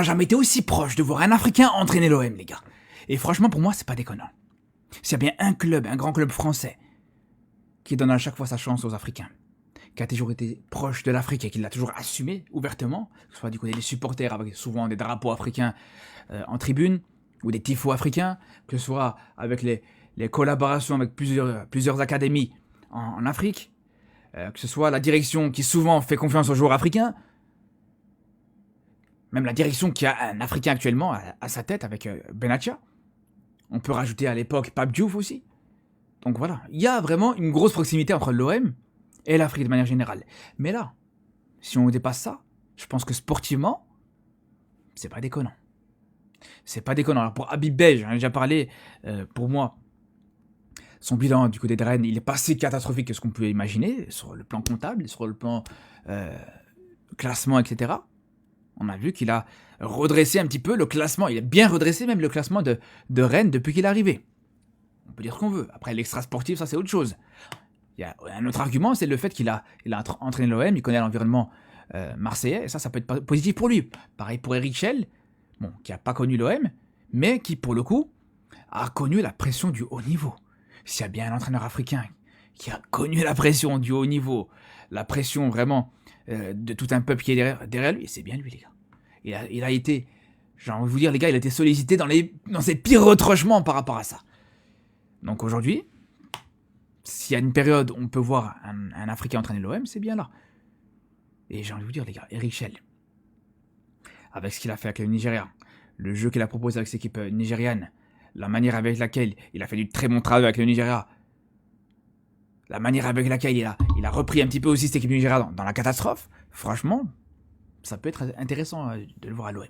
n'a jamais été aussi proche de voir un Africain entraîner l'OM, les gars. Et franchement, pour moi, c'est pas déconnant. S'il y a bien un club, un grand club français, qui donne à chaque fois sa chance aux Africains, qui a toujours été proche de l'Afrique et qui l'a toujours assumé ouvertement, que ce soit du côté des supporters avec souvent des drapeaux africains en tribune, ou des tifos africains, que ce soit avec les collaborations avec plusieurs académies en Afrique, que ce soit la direction qui souvent fait confiance aux joueurs africains, même la direction qui a un Africain actuellement à sa tête avec Benatia. On peut rajouter à l'époque Pape Diouf aussi. Donc voilà, il y a vraiment une grosse proximité entre l'OM et l'Afrique de manière générale. Mais là, si on dépasse ça, je pense que sportivement, c'est pas déconnant. C'est pas déconnant. Alors pour Habib Beye, j'en ai déjà parlé, pour moi, son bilan du côté de Rennes, il est pas si catastrophique que ce qu'on peut imaginer, sur le plan comptable, sur le plan classement, etc. On a vu qu'il a redressé un petit peu le classement, il a bien redressé même le classement de Rennes depuis qu'il est arrivé. On peut dire ce qu'on veut. Après, l'extra sportif, ça c'est autre chose. Il y a un autre argument, c'est le fait qu'il a entraîné l'OM, il connaît l'environnement marseillais, et ça peut être positif pour lui. Pareil pour Eric Schell, bon, qui n'a pas connu l'OM, mais qui, pour le coup, a connu la pression du haut niveau. S'il y a bien un entraîneur africain qui a connu la pression du haut niveau, la pression vraiment de tout un peuple qui est derrière lui, c'est bien lui, les gars. Il a été, j'ai envie de vous dire, les gars, il a été sollicité dans ses pires retranchements par rapport à ça. Donc aujourd'hui, s'il y a une période où on peut voir un Africain entraîner l'OM, c'est bien là. Et j'ai envie de vous dire, les gars, Eric Schell, avec ce qu'il a fait avec le Nigeria, le jeu qu'il a proposé avec cette équipe nigériane, la manière avec laquelle il a fait du très bon travail avec le Nigeria, la manière avec laquelle il a repris un petit peu aussi cette équipe du Nigeria dans la catastrophe, franchement, ça peut être intéressant de le voir à l'OM.